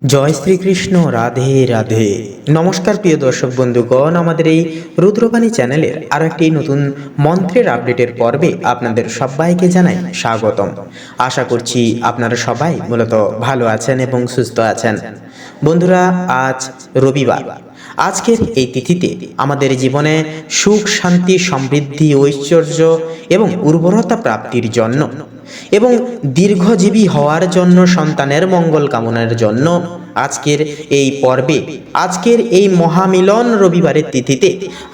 জয় শ্রীকৃষ্ণ। রাধে রাধে। নমস্কার প্রিয় দর্শক বন্ধুগণ, আমাদের এই রুদ্রবাণী চ্যানেলের আরও একটি নতুন মন্ত্রের আপডেটের পর্বে আপনাদের সবাইকে জানাই স্বাগতম। আশা করছি আপনারা সবাই মূলত ভালো আছেন এবং সুস্থ আছেন। বন্ধুরা, আজ রবিবার। আজকের এই তিথিতে আমাদের জীবনে সুখ, শান্তি, সমৃদ্ধি, ঐশ্বর্য এবং উর্বরতা প্রাপ্তির জন্য এবং দীর্ঘজীবী হওয়ার জন্য, সন্তানের মঙ্গল কামনার জন্য আজকের এই পর্বে, আজকের এই মহামিলন রবিবারের তিথিতে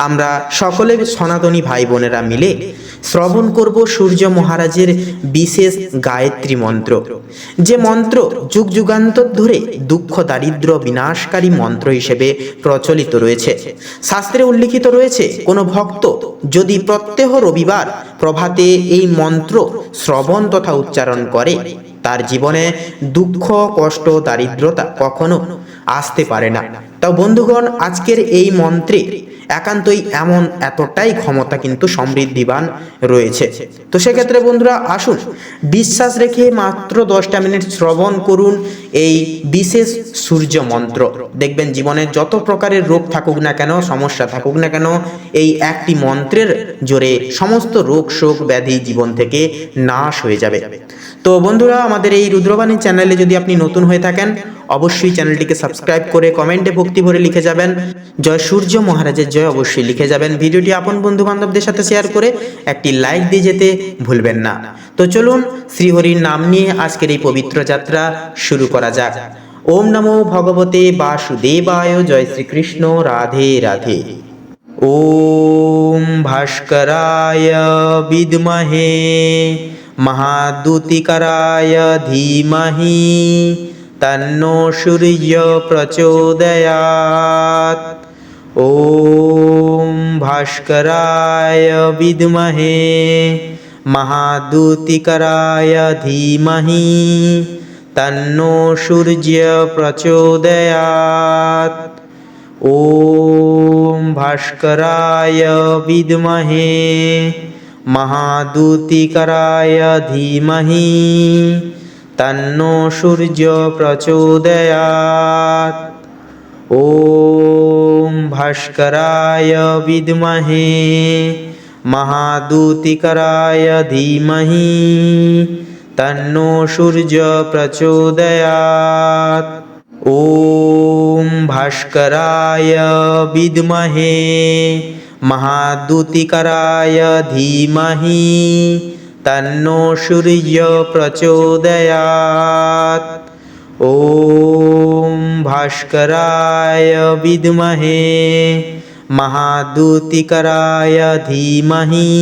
আমরা সকলে সনাতনী ভাই বোনেরা মিলে শ্রবণ করব সূর্য মহারাজের বিশেষ গায়ত্রী মন্ত্র, যে মন্ত্র যুগ যুগান্তর ধরে দুঃখ দারিদ্র বিনাশকারী মন্ত্র হিসেবে প্রচলিত রয়েছে। শাস্ত্রে উল্লিখিত রয়েছে, কোনো ভক্ত যদি প্রত্যহ রবিবার প্রভাতে এই মন্ত্র শ্রবণ তথা উচ্চারণ করে, তার জীবনে দুঃখ, কষ্ট, দারিদ্রতা কখনো আসতে পারে না। তাও বন্ধুগণ, আজকের এই মন্ত্রে একান্তই এতটাই ক্ষমতা কিন্তু সমৃদ্ধিবান রয়েছে। তো সেক্ষেত্রে বন্ধুরা, আসুন বিশ্বাস রেখে মাত্র 10টা মিনিট শ্রবণ করুন এই বিশেষ সূর্য মন্ত্র। দেখবেন জীবনে যত প্রকারের রোগ থাকুক না কেন, সমস্যা থাকুক না কেন, এই একটি মন্ত্রের জোরে সমস্ত রোগ শোক ব্যাধি জীবন থেকে নাশ হয়ে যাবে। তো বন্ধুরা, আমাদের এই রুদ্রবাণী চ্যানেলে যদি আপনি নতুন হয়ে থাকেন, অবশ্যই চ্যানেলটিকে সাবস্ক্রাইব করে কমেন্টে ভক্তি ভরে লিখে যাবেন জয় সূর্য মহারাজের জয়, অবশ্যই লিখে যাবেন। ভিডিওটি আপন বন্ধু বান্ধবদের সাথে শেয়ার করে একটি লাইক দিয়ে যেতে ভুলবেন না। তো চলুন শ্রীহরির নাম নিয়ে আজকের এই পবিত্র যাত্রা শুরু করা যাক। ওম নমো ভগবতে বাসুদেবায়। জয় শ্রীকৃষ্ণ। রাধে রাধে। ওম ভাস্করায় বিদ্মহে মহাদুতিকরায় ধীমহি তন্নো সূর্য প্রচোদয়াৎ। ওম ভাস্করায় বিদ্মহে মহাদুতিকরায় ধীমহি তন্নো সূর্য প্রচোদয়াৎ। ওম ভাস্করায় বিদ্মহে মহাদুতিকরায় ধীমহি তন্নো সূর্য প্রচোদয়াৎ। ওম ভাস্করায় বিদ্মহে মহাদুতিকরায় ধীমহি তন্নো সূর্য প্রচোদয়াৎ। ওম ভাস্করায় বিদ্মহে মহাদুতিকরায় ধীমহি তন্নো সূর্য প্রচোদয়াৎ। ওম ভাস্করায় বিদ্মহে মহাদুতিকরায় ধীমহি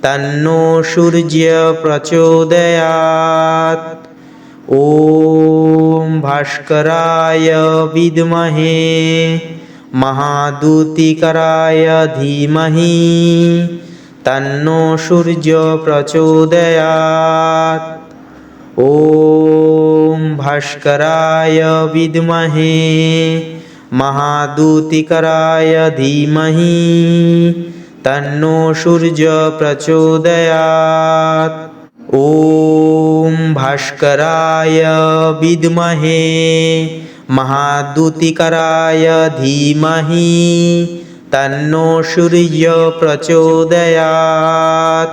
তন্নো সূর্য প্রচোদয়াৎ। ওম ভাস্করায় বিদ্মহে মহাদুতিকরায় ধীমহি তন্নো সূর্য প্রচোদয়াৎ। ওম ভাস্করায় বিদ্মহে মহাদুতিকরায় ধীমহি তন্নো সূর্য প্রচোদয়াৎ। ওম ভাস্করায় বিদ্মহে মহাদুতিকরায় ধীমহি তন্নো সূর্য প্রচোদয়াৎ।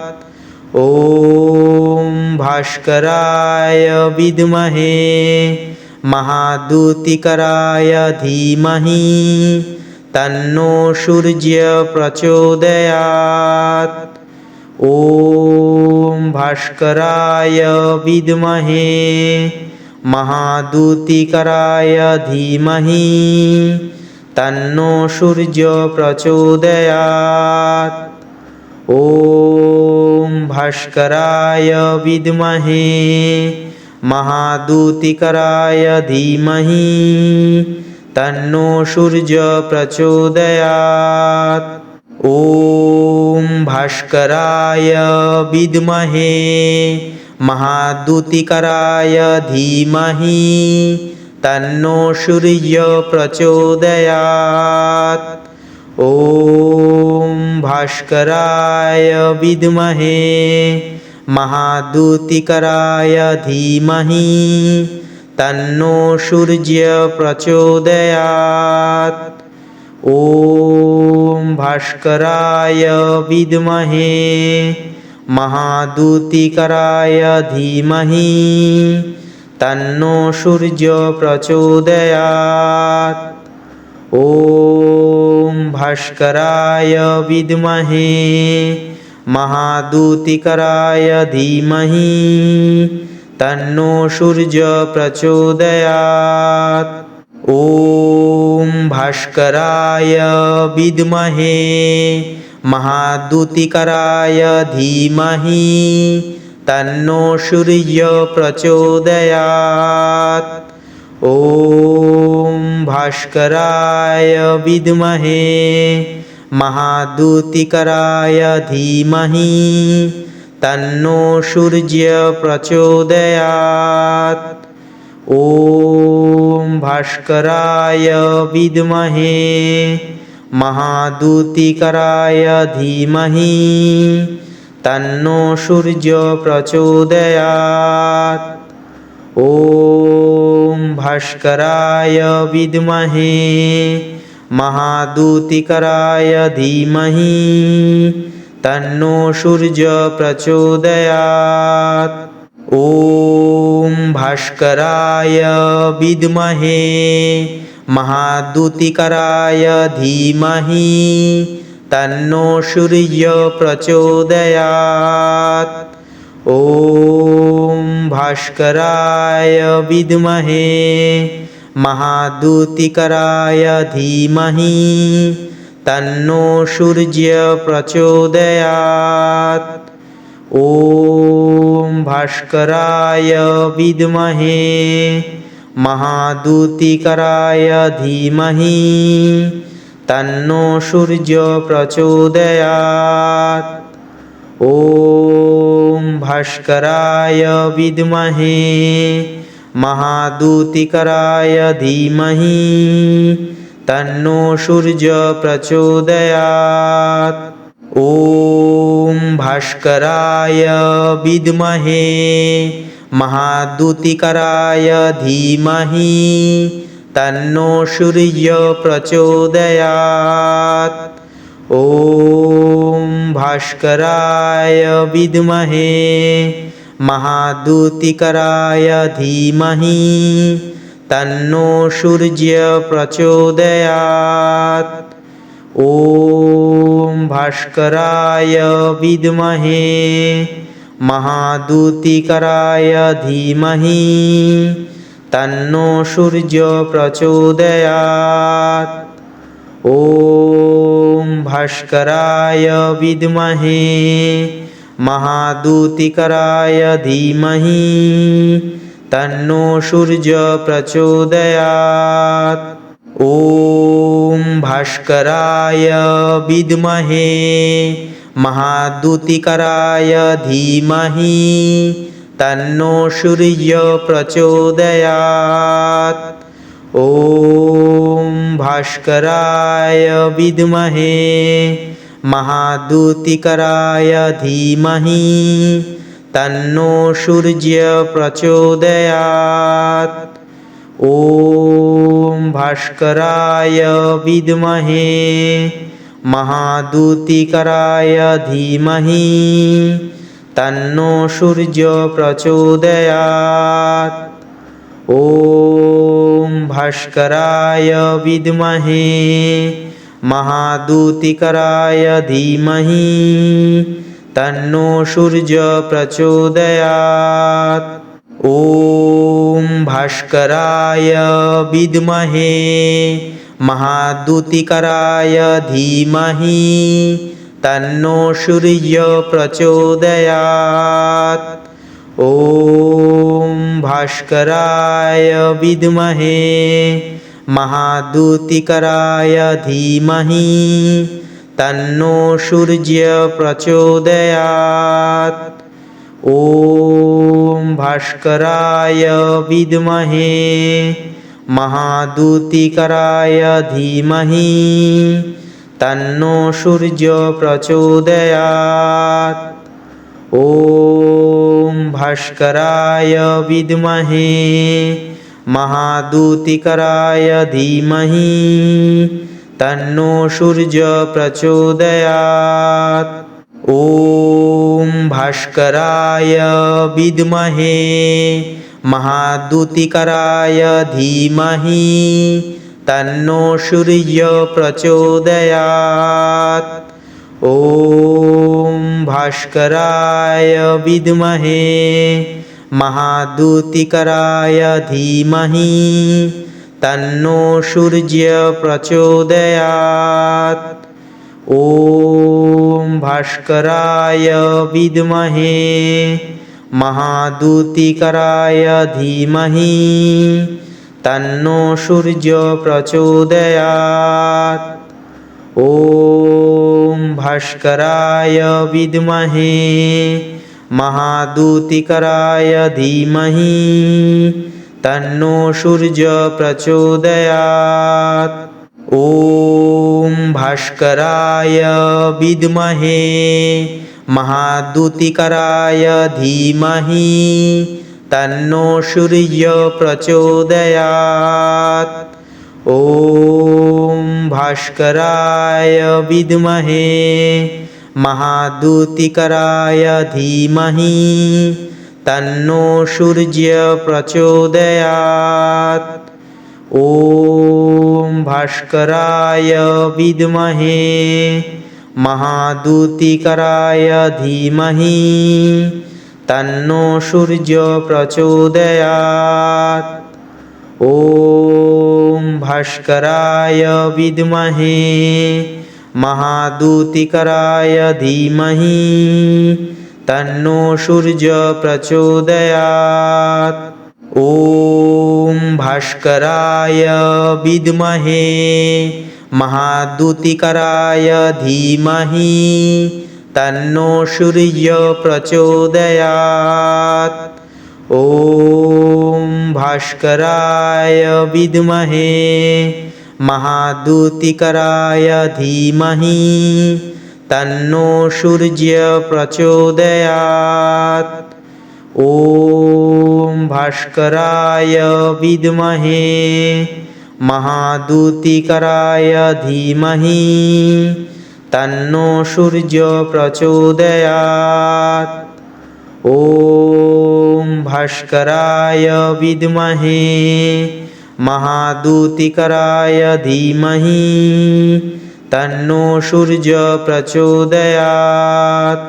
ওম ভাস্করায় বিদ্মহে মহাদুতিকরায় ধীমহি তন্নো সূর্য প্রচোদয়াৎ। ওম ভাস্করায় বিদ্মহে মহাদুতিকরায় ধীমহি তন্নো সূর্য প্রচোদয়াৎ। ওম ভাস্করায় বিদ্মহে মহাদুতিকরায় ধীমহি তন্নো সূর্য প্রচোদয়াৎ। ওম ভাস্করায় বিদ্মহে মহাদুতিকরায় ধীমহি তন্নো সূর্য প্রচোদয়াৎ। ওম ভাস্করায় বিদ্মহে মহাদুতিকরায় ধীমহি तन्नो सूर्य प्रचोदयात्। ॐ भास्कराय विद्महे महादूतिकराय धीमहि तन्नो सूर्य प्रचोदयात्। ॐ भास्कराय विद्महे महादूतिकराय धीमहि तन्नो सूर्य प्रचोदयात्। ॐ भास्कराय विद्महे महादूतिकराय धीमहि तन्नो सूर्य प्रचोदयात्। ॐ भास्कराय विद्महे महादूतिकराय धीमहि तन्नो सूर्य प्रचोदयात्। ॐ भास्कराय विद्महे महादूतिकराय धीमहि तन्नो सूर्य प्रचोदयात्। ॐ भास्कराय विद्महे महादूतिकराय धीमहि तन्नो सूर्य प्रचोदयात्। ॐ भास्कराय विद्महे महादूतिकराय धीमहि तन्नो सूर्य प्रचोदयात्। ॐ भास्कराय विद्महे महादूतिकराय धीमहि तन्नो सूर्य प्रचोदयात्। ॐ भास्कराय विद्महे महादूतिकराय धीमहि तन्नो सूर्य प्रचोदयात्। ॐ भास्कराय विद्महे महादूतिकराय धीमहि तन्नो सूर्य प्रचोदयात्। ॐ भास्कराय विद्महे महादूतिकराय धीमहि तन्नो सूर्य प्रचोदयात्। ॐ भास्कराय विद्महे महादूतिकराय धीमहि तन्नो सूर्य प्रचोदयात्। ॐ भास्कराय विद्महे महादूतिकराय धीमहि तन्नो सूर्य प्रचोदयात्। ॐ भास्कराय विद्महे महादूतिकराय धीमहि तन्नो सूर्य प्रचोदयात्। ॐ भास्कराय विद्महे महादूतिकराय धीमहि तन्नो सूर्य प्रचोदयात्। ॐ भास्कराय विद्महे महादूतिकराय धीमहि तन्नो सूर्य प्रचोदयात्। ॐ भास्कराय विद्महे महादूतिकराय धीमहि तन्नो सूर्य प्रचोदयात्। ॐ भास्कराय विद्महे महादूतिकराय धीमहि तन्नो सूर्य प्रचोदयात्। ॐ भास्कराय विद्महे महादूतिकराय धीमहि तन्नो सूर्य प्रचोदयात्। ॐ भास्कराय विद्महे महादूतिकराय धीमहि तन्नो सूर्य प्रचोदयात्। ॐ भास्कराय विद्महे महादूतिकराय धीमहि तन्नो सूर्य प्रचोदयात्। ॐ भास्कराय विद्महे महादूतिकराय धीमहि तन्नो सूर्य प्रचोदयात्। ॐ भास्कराय विद्महे महादूतिकराय धीमहि तन्नो सूर्य प्रचोदयात्। ॐ भास्कराय विद्महे महादूतिकराय धीमहि तन्नो सूर्य प्रचोदयात्। ॐ भास्कराय विद्महे महादूतिकराय धीमहि तन्नो सूर्य प्रचोदयात्। ॐ भास्कराय विद्महे महादूतिकराय धीमहि तन्नो सूर्य प्रचोदयात्। ॐ भास्कराय विद्महे महादूतिकराय धीमहि तन्नो सूर्य प्रचोदयात्। ॐ भास्कराय विद्महे महादूतिकराय धीमहि तन्नो सूर्य प्रचोदयात्। ॐ भास्कराय विद्महे महादूतिकराय धीमहि तन्नो सूर्य प्रचोदयात्। ॐ भास्कराय विद्महे महादूतिकराय धीमहि तन्नो सूर्य प्रचोदयात्। ॐ भास्कराय विद्महे महादूतिकराय धीमहि तन्नो सूर्य प्रचोदयात्। ॐ भास्कराय विद्महे महादूतिकराय धीमहि तन्नो सूर्य प्रचोदयात्। ॐ भास्कराय विद्महे महादूतिकराय धीमहि तन्नो सूर्य प्रचोदयात्। ॐ भास्कराय विद्महे महादूतिकराय धीमहि तन्नो सूर्य प्रचोदयात्।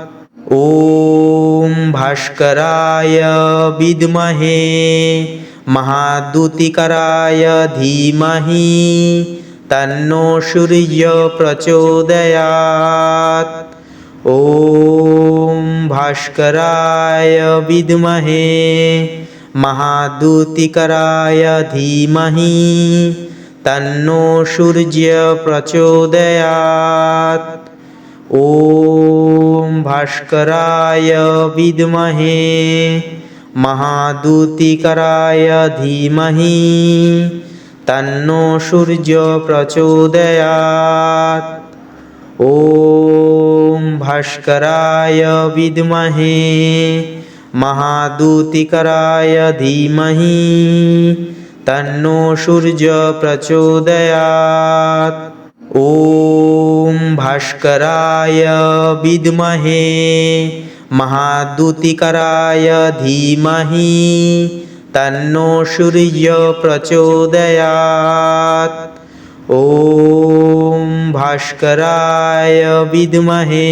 ॐ भास्कराय विद्महे महादूतिकराय धीमहि तन्नो सूर्य प्रचोदयात्। ॐ भास्कराय विद्महे महादूतिकराय धीमहि तन्नो सूर्य प्रचोदयात्। ॐ भास्कराय विद्महे महादूतिकराय धीमहि तन्नो सूर्य प्रचोदयात्। ॐ भास्कराय विद्महे महादूतिकराय धीमहि तन्नो सूर्य प्रचोदयात्। ॐ भास्कराय विद्महे महादूतिकराय धीमहि तन्नो सूर्य प्रचोदयात्। ॐ भास्कराय विद्महे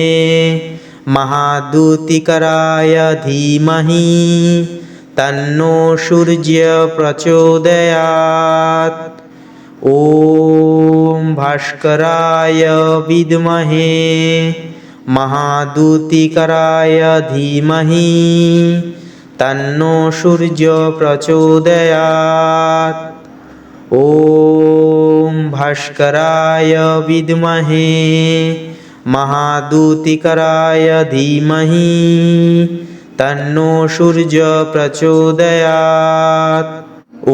महादूतिकराय धीमहि तन्नो सूर्य प्रचोदयात्। ॐ भास्कराय विद्महे महादूतिकराय धीमहि तन्नो सूर्य प्रचोदयात्। ॐ भास्कराय विद्महे महादूतिकराय धीमहि तन्नो सूर्य प्रचोदयात्। ॐ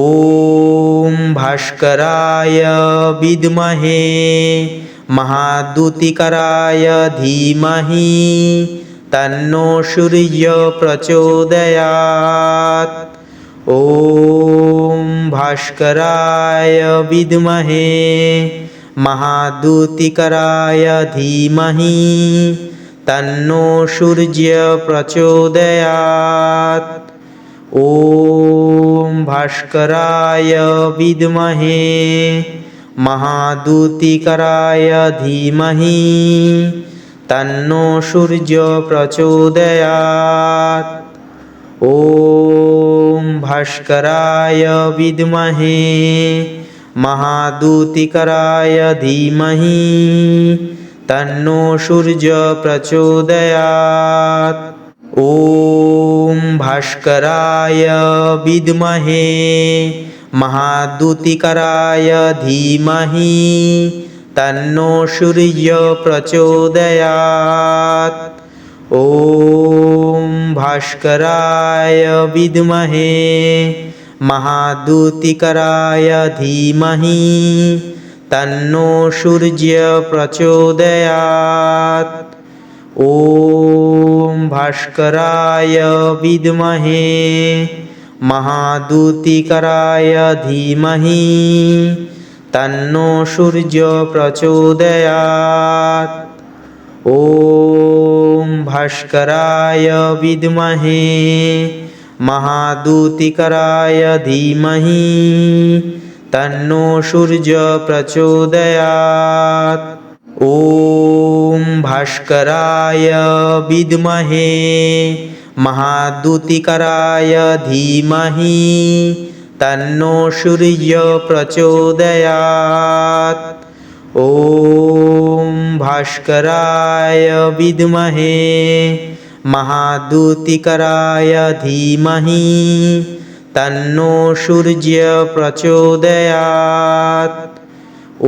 भास्कराय विद्महे महादूतिकराय धीमहि तन्नो सूर्य प्रचोदयात्। ॐ भास्कराय विद्महे महाद्युतिकराय धीमहि तन्नो सूर्यः प्रचोदयात्। ॐ भास्कराय विद्महे महाद्युतिकराय धीमहि तन्नो सूर्यः प्रचोदयात्। ॐ भास्कराय विद्महे महाद्युतिकराय धीमहि तन्नो सूर्यः प्रचोदयात्। ॐ भास्कराय विद्महे महाद्युतिकराय धीमहि तन्नो सूर्यः प्रचोदयात्। ॐ भास्कराय विद्महे महाद्युतिकराय धीमहि तन्नो सूर्यः प्रचोदयात्। ॐ भास्कराय विद्महे महाद्युतिकराय धीमहि तन्नो सूर्यः प्रचोदयात्। ॐ भास्कराय विद्महे महाद्युतिकराय धीमहि तन्नो सूर्यः प्रचोदयात्। ॐ भास्कराय विद्महे महाद्युतिकराय धीमहि तन्नो सूर्यः प्रचोदयात्। ॐ भास्कराय विद्महे महाद्युतिकराय धीमहि तन्नो सूर्यः प्रचोदयात्। ॐ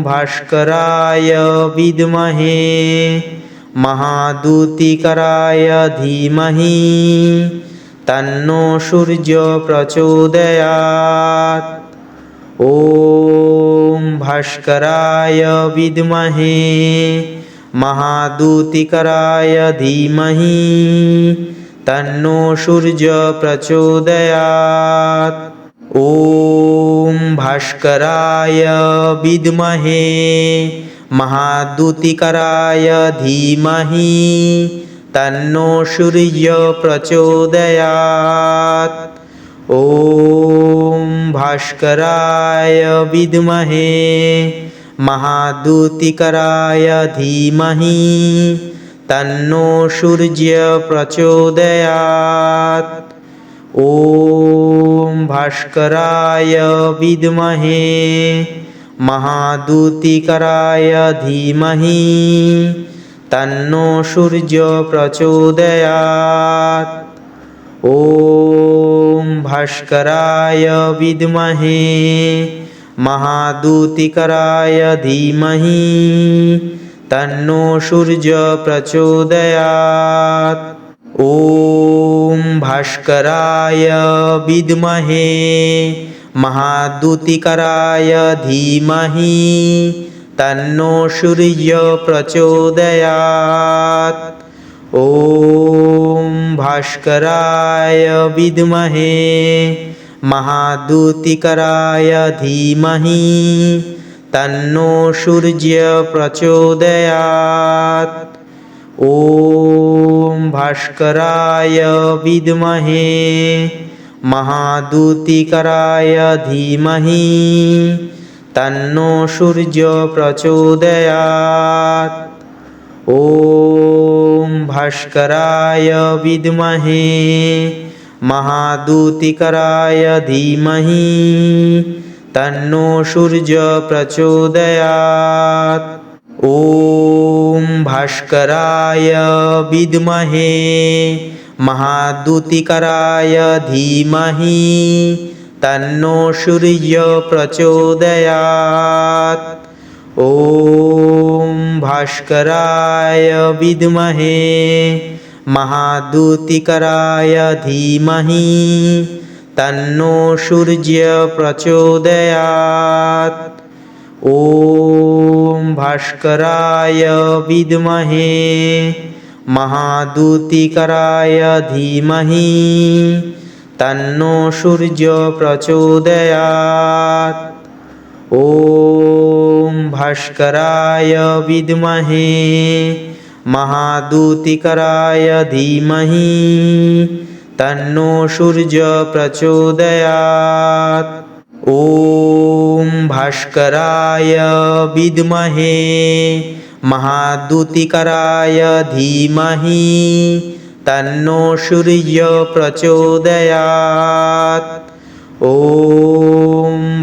भास्कराय विद्महे महाद्युतिकराय धीमहि तन्नो सूर्यः प्रचोदयात्। ॐ भास्कराय विद्महे महाद्युतिकराय धीमहि तन्नो सूर्यः प्रचोदयात्। ॐ भास्कराय विद्महे महाद्युतिकराय धीमहि तन्नो सूर्यः प्रचोदयात्। ॐ भास्कराय विद्महे महाद्युतिकराय धीमहि तन्नो सूर्यः प्रचोदयात्। ॐ भास्कराय विद्महे महाद्युतिकराय धीमहि तन्नो सूर्यः प्रचोदयात्। ॐ भास्कराय विद्महे महाद्युतिकराय धीमहि तन्नो सूर्यः प्रचोदयात्। ॐ भास्कराय विद्महे महाद्युतिकराय धीमहि तन्नो सूर्यः प्रचोदयात्। ॐ भास्कराय विद्महे महाद्युतिकराय धीमहि तन्नो सूर्यः प्रचोदयात्। ॐ भास्कराय विद्महे महाद्युतिकराय धीमहि तन्नो सूर्यः प्रचोदयात्। ॐ भास्कराय विद्महे महाद्युतिकराय धीमहि तन्नो सूर्यः प्रचोदयात्। ॐ भास्कराय विद्महे महाद्युतिकराय धीमहि तन्नो सूर्यः प्रचोदयात्। ॐ भास्कराय विद्महे महाद्युतिकराय धीमहि तन्नो सूर्यः प्रचोदयात्। ॐ भास्कराय विद्महे महाद्युतिकराय धीमहि तन्नो सूर्यो प्रचोदयात्। ॐ भास्कराय विद्महे महादूतिकराय धीमहि तन्नो सूर्यो प्रचोदयात्। ॐ भास्कराय विद्महे महादूतिकराय धीमहि तन्नो सूर्यो प्रचोदयात्। ॐ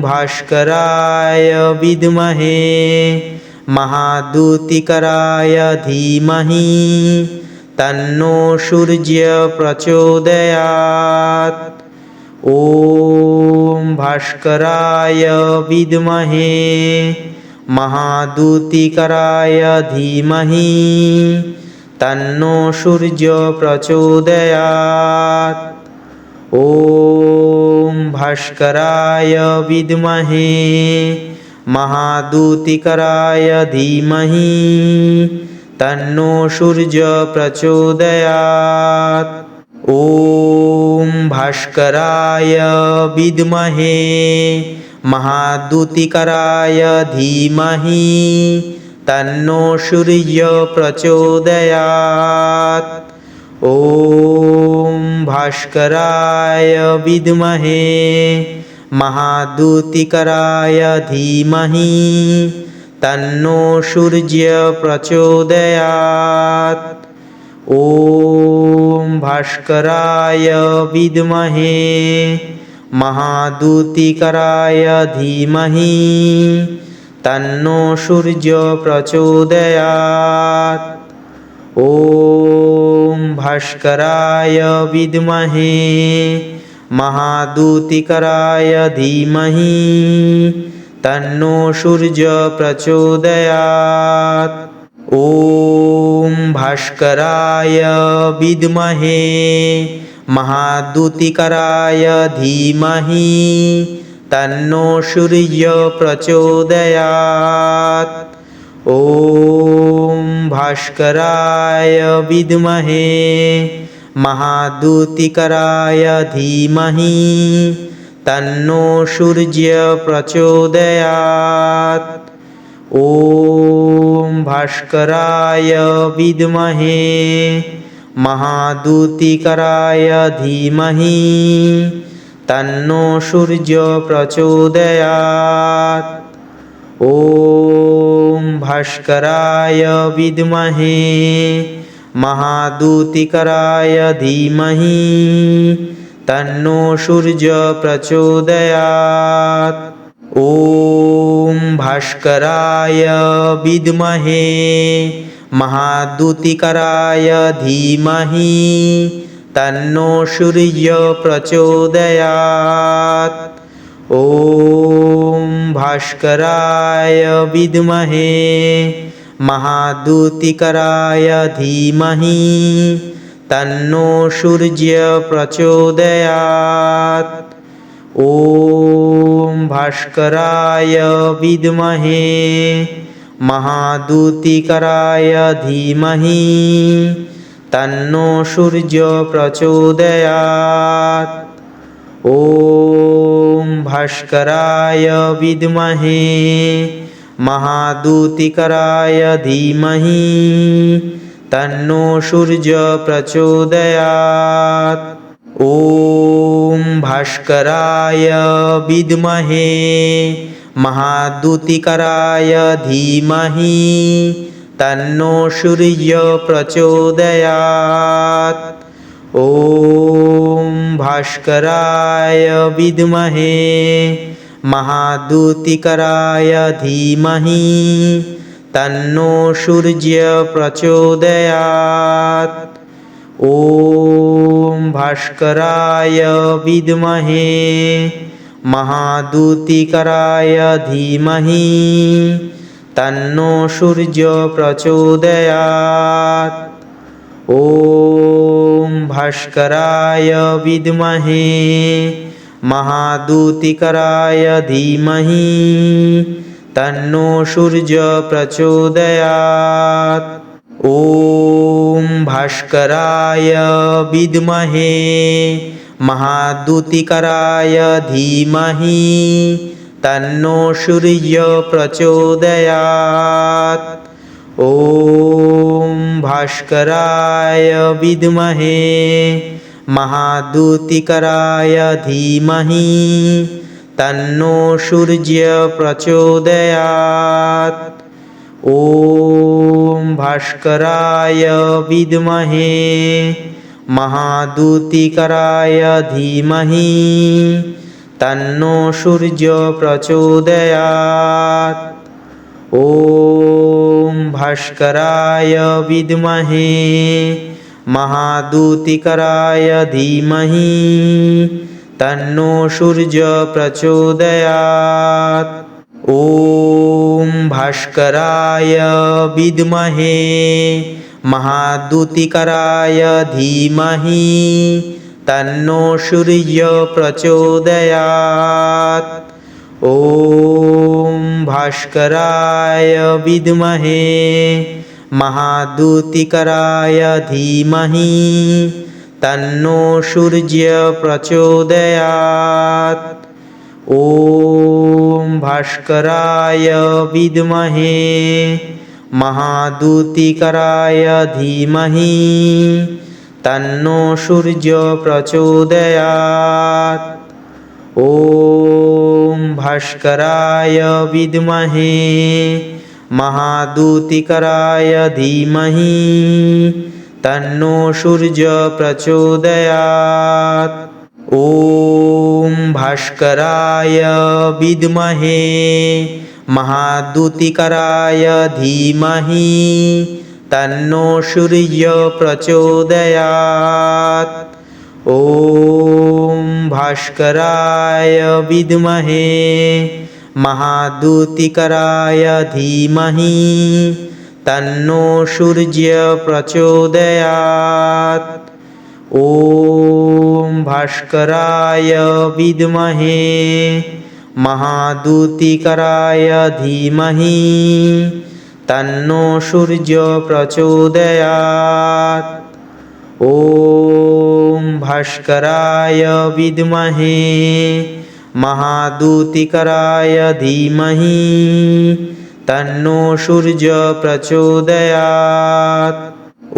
भास्कराय विद्महे महादूतिकराय धीमहि तन्नो सूर्यो प्रचोदयात्। ॐ भास्कराय विद्महे महादूतिकराय धीमहि तन्नो सूर्यो प्रचोदयात्। ॐ भास्कराय विद्महे महादूतिकराय धीमहि तन्नो सूर्यो प्रचोदयात्। ॐ भास्कराय विद्महे महादूतिकराय धीमहि तन्नो सूर्यो प्रचोदयात्। ॐ भास्कराय विद्महे महादूतिकराय धीमहि तन्नो सूर्यो प्रचोदयात्। ॐ भास्कराय विद्महे महादूतिकराय धीमहि तन्नो सूर्यो प्रचोदयात्। ॐ भास्कराय विद्महे महादूतिकराय धीमहि तन्नो सूर्यो प्रचोदयात्। ॐ भास्कराय विद्महे महादूतिकराय धीमहि तन्नो सूर्यो प्रचोदयात्। ॐ भास्कराय विद्महे महादूतिकराय धीमहि तन्नो सूर्यो प्रचोदयात्। ॐ भास्कराय विद्महे महादूतिकराय धीमहि तन्नो सूर्यो प्रचोदयात्। ॐ भास्कराय विद्महे महादूतिकराय धीमहि तन्नो सूर्यो प्रचोदयात्। ॐ भास्कराय विद्महे महादूतिकराय धीमहि तन्नो सूर्यो प्रचोदयात्। ॐ भास्कराय विद्महे महादूतिकराय धीमहि तन्नो सूर्यो प्रचोदयात्। ॐ भास्कराय विद्महे महादूतिकराय धीमहि तन्नो सूर्यो प्रचोदयात्। ॐ भास्कराय विद्महे महादूतिकराय धीमहि तन्नो सूर्यो प्रचोदयात्। ॐ भास्कराय विद्महे महादूतिकराय धीमहि तन्नो सूर्यो प्रचोदयात्। ॐ भास्कराय विद्महे महादूतिकराय धीमहि तन्नो सूर्यो प्रचोदयात्। ॐ भास्कराय विद्महे महादूतिकराय धीमहि तन्नो सूर्यो प्रचोदयात्। ॐ भास्कराय विद्महे महादूतिकराय धीमहि तन्नो सूर्यो प्रचोदयात्। ॐ भास्कराय विद्महे महाद्युतिकराय धीमहि तन्नो सूर्यो प्रचोदयात्। ॐ भास्कराय विद्महे महाद्युतिकराय धीमहि तन्नो सूर्य प्रचोदयात्। ॐ भास्कराय विद्महे महाद्युतिकराय धीमहि तन्नो सूर्य प्रचोदयात्। ॐ भास्कराय विद्महे महाद्युतिकराय धीमहि तन्नो सूर्य प्रचोदयात्। ॐ भास्कराय विद्महे महाद्युतिकराय धीमहि तन्नो सूर्य प्रचोदयात्। ॐ भास्कराय विद्महे महाद्युतिकराय धीमहि तन्नो सूर्य प्रचोदयात्। ॐ भास्कराय विद्महे महाद्युतिकराय धीमहि तन्नो सूर्य प्रचोदयात्। ॐ भास्कराय विद्महे महाद्युतिकराय धीमहि तन्नो सूर्य प्रचोदयात्। ॐ भास्कराय विद्महे महाद्युतिकराय धीमहि तन्नो सूर्य प्रचोदयात्। ॐ भास्कराय विद्महे महाद्युतिकराय धीमहि तन्नो सूर्य प्रचोदयात्। ॐ भास्कराय विद्महे महाद्युतिकराय धीमहि तन्नो सूर्य प्रचोदयात्। ॐ भास्कराय विद्महे महाद्युतिकराय धीमहि तन्नो सूर्य प्रचोदयात्।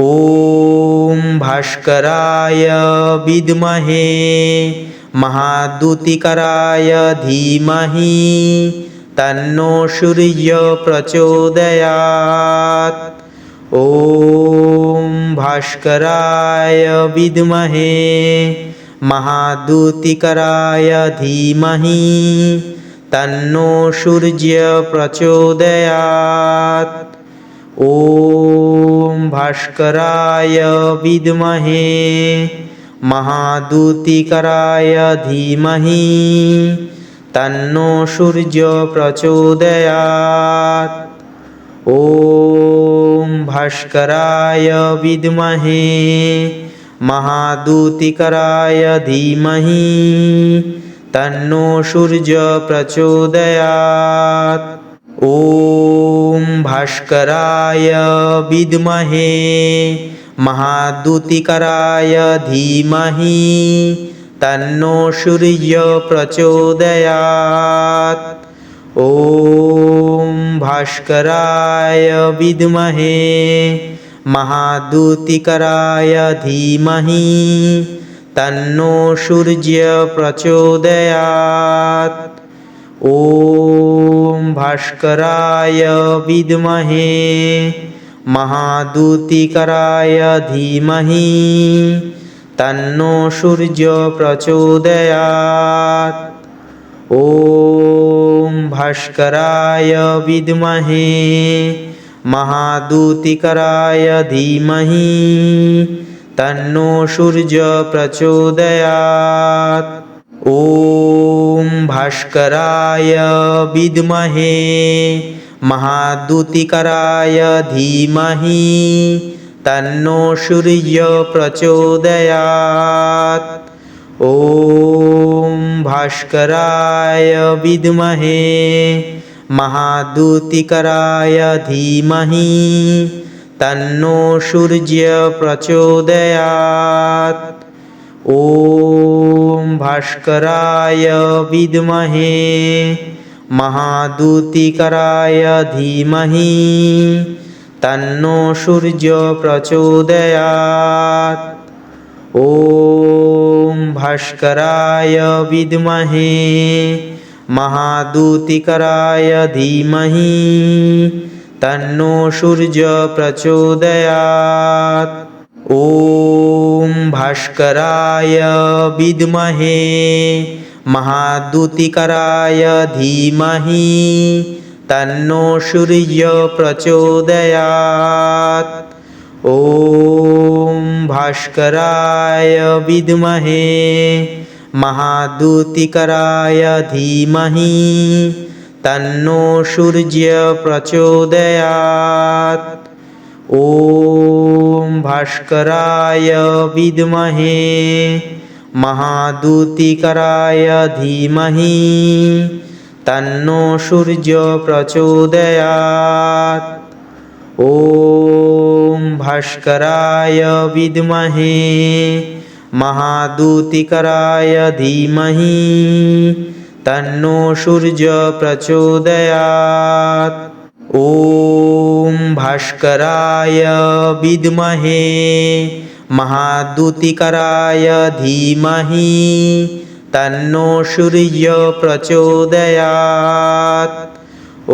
ॐ भास्कराय विद्महे महाद्युतिकराय धीमहि तन्नो सूर्य प्रचोदयात्। ॐ भास्कराय विद्महे महाद्युतिकराय धीमहि तन्नो सूर्य प्रचोदयात्। ॐ भास्कराय विद्महे महाद्युतिकराय धीमहि तन्नो सूर्य प्रचोदयात्। ॐ भास्कराय विद्महे महाद्युतिकराय धीमहि तन्नो सूर्य प्रचोदयात्। ॐ भास्कराय विद्महे महाद्युतिकराय धीमहि तन्नो सूर्य प्रचोदयात्। ॐ भास्कराय विद्महे महाद्युतिकराय धीमहि तन्नो सूर्य प्रचोदयात्। ॐ भास्कराय विद्महे महाद्युतिकराय धीमहि तन्नो सूर्य प्रचोदयात्। ॐ भास्कराय विद्महे महाद्युतिकराय धीमहि तन्नो सूर्य प्रचोदयात्। ॐ भास्कराय विद्महे महाद्युतिकराय धीमहि तन्नो सूर्य प्रचोदयात्। ॐ भास्कराय विद्महे महाद्युतिकराय धीमहि तन्नो सूर्य प्रचोदयात्। ॐ भास्कराय विद्महे महाद्युतिकराय धीमहि तन्नो सूर्यो प्रचोदयात्। ॐ भास्कराय विद्महे महाद्युतिकराय धीमहि तन्नो सूर्यो प्रचोदयात्। ॐ भास्कराय विद्महे महाद्युतिकराय धीमहि तन्नो सूर्यो प्रचोदयात्। ॐ भास्कराय विद्महे महाद्युतिकराय धीमहि तन्नो सूर्यो प्रचोदयात्। ॐ भास्कराय विद्महे महाद्युतिकराय धीमहि तन्नो सूर्यो प्रचोदयात्। ॐ भास्कराय विद्महे महाद्युतिकराय धीमहि तन्नो सूर्यो प्रचोदयात्। ॐ भास्कराय विद्महे महाद्युतिकराय धीमहि तन्नो सूर्यो प्रचोदयात्। ॐ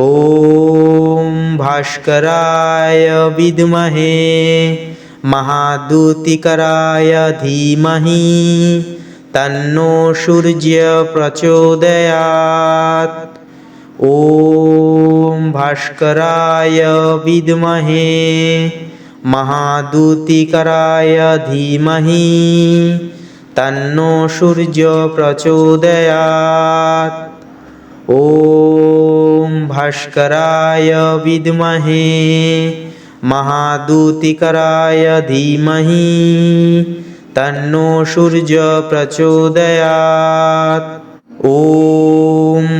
भास्कराय विद्महे महाद्युतिकराय धीमहि तन्नो सूर्यो प्रचोदयात्। ॐ भास्कराय विद्महे महाद्युतिकराय धीमहि तन्नो सूर्यो प्रचोदयात्। ॐ भास्कराय विद्महे महाद्युतिकराय धीमहि तन्नो सूर्यो प्रचोदयात्। ॐ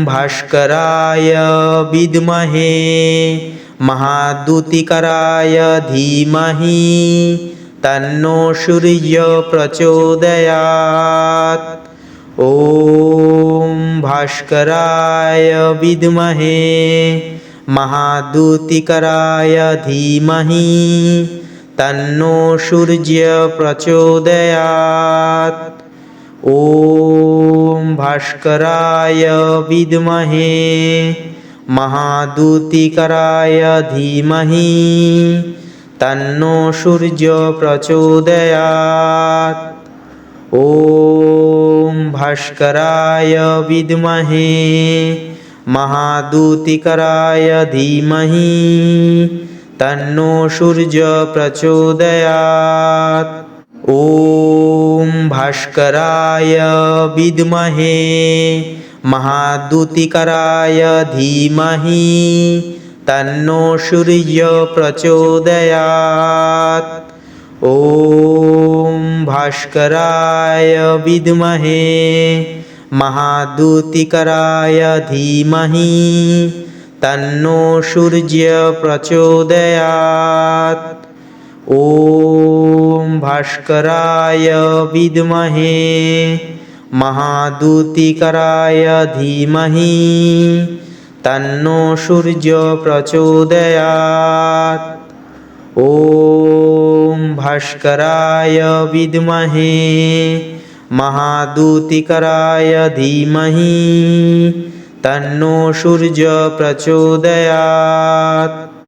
भास्कराय विद्महे महाद्युतिकराय धीमहि तन्नो सूर्यो प्रचोदयात्। ॐ भास्कराय विद्महे महाद्युतिकराय धीमहि तन्नो सूर्यो प्रचोदयात्। ॐ भास्कराय विद्महे महाद्युतिकराय धीमहि तन्नो सूर्यो प्रचोदयात्। ॐ भास्कराय विद्महे महाद्युतिकराय धीमहि तन्नो सूर्यो प्रचोदयात्। ॐ भास्कराय विद्महे महाद्युतिकराय धीमहि तन्नो सूर्यो प्रचोदयात्। ॐ भास्कराय विद्महे महाद्युतिकराय धीमहि तन्नो सूर्यो प्रचोदयात्। ॐ भास्कराय विद्महे महाद्युतिकराय धीमहि तन्नो सूर्यो प्रचोदयात्। ॐ भास्कराय विद्महे महाद्युतिकराय धीमहि तन्नो सूर्यो प्रचोदयात्।